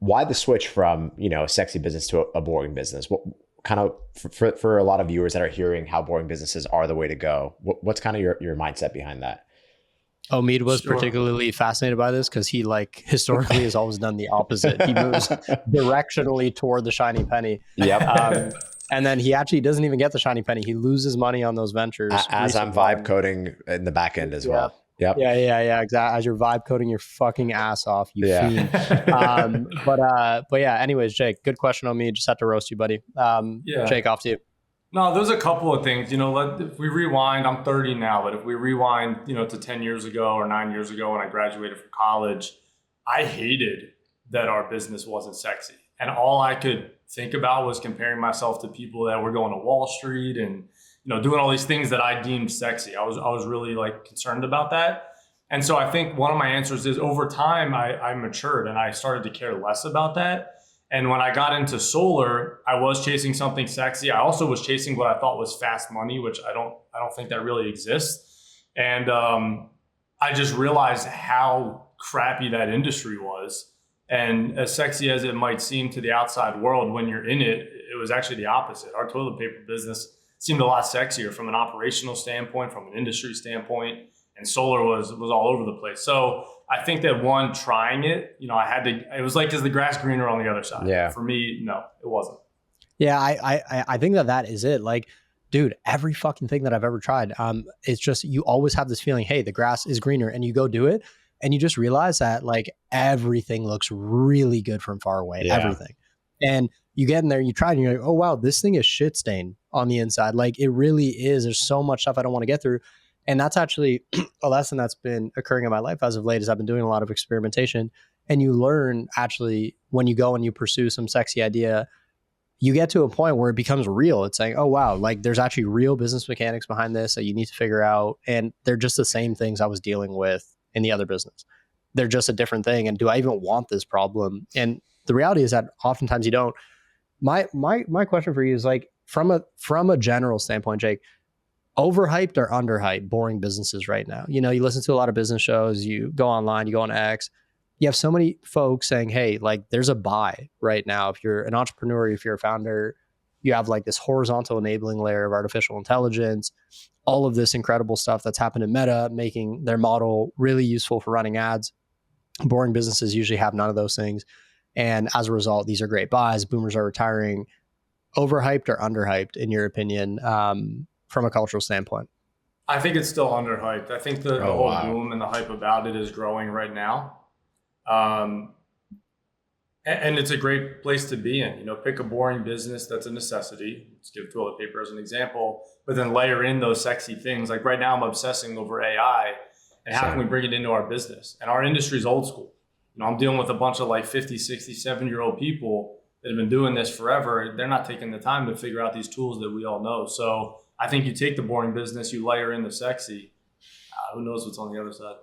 why the switch from, a sexy business to a boring business? What kind of, for a lot of viewers that are hearing how boring businesses are the way to go, what's kind of your mindset behind that? Omid was Sure. particularly fascinated by this because he historically has always done the opposite. He moves directionally toward the shiny penny. Yep. And then he actually doesn't even get the shiny penny. He loses money on those ventures. As I'm vibe coding in the back end as well. Yep. Yeah, exactly. As you're vibe coding your fucking ass off, you fiend. But yeah, anyways, Jake, good question on me. Just have to roast you, buddy. Jake, off to you. No, there's a couple of things, if we rewind, I'm 30 now, but if we rewind, to 10 years ago or 9 years ago when I graduated from college, I hated that our business wasn't sexy. And all I could think about was comparing myself to people that were going to Wall Street and, doing all these things that I deemed sexy. I was really concerned about that. And so I think one of my answers is over time, I matured and I started to care less about that. And when I got into solar, I was chasing something sexy. I also was chasing what I thought was fast money, which I don't think that really exists. And I just realized how crappy that industry was. And as sexy as it might seem to the outside world, when you're in it, it was actually the opposite. Our toilet paper business seemed a lot sexier from an operational standpoint, from an industry standpoint, and solar was all over the place. So I think that trying it, it was like, is the grass greener on the other side? Yeah. For me, no, it wasn't. Yeah, I think that is it. Like, dude, every fucking thing that I've ever tried, it's just, you always have this feeling, hey, the grass is greener, and you go do it. And you just realize that everything looks really good from far away, everything. And you get in there, you try it, and you're like, oh, wow, this thing is shit stained on the inside. It really is. There's so much stuff I don't want to get through. And that's actually a lesson that's been occurring in my life as of late, is I've been doing a lot of experimentation. And you learn, actually, when you go and you pursue some sexy idea, you get to a point where it becomes real. It's like, oh, wow, there's actually real business mechanics behind this that you need to figure out. And they're just the same things I was dealing with in the other business. They're just a different thing. And do I even want this problem? And the reality is that oftentimes you don't. My question for you is from a general standpoint, Jake, overhyped or underhyped boring businesses right now? You listen to a lot of business shows, you go online, you go on X, you have so many folks saying, hey, there's a buy right now. If you're an entrepreneur, if you're a founder, you have this horizontal enabling layer of artificial intelligence, all of this incredible stuff that's happened in Meta, making their model really useful for running ads. Boring businesses usually have none of those things. And as a result, these are great buys. Boomers are retiring. Overhyped or underhyped, in your opinion, from a cultural standpoint? I think it's still underhyped. I think the whole boom and the hype about it is growing right now. And it's a great place to be in. Pick a boring business that's a necessity. Let's give toilet paper as an example, but then layer in those sexy things. Like right now, I'm obsessing over AI and how can we bring it into our business? And our industry is old school. I'm dealing with a bunch of 50, 60, 7-year-old people that have been doing this forever. They're not taking the time to figure out these tools that we all know. So I think you take the boring business, you layer in the sexy. Who knows what's on the other side?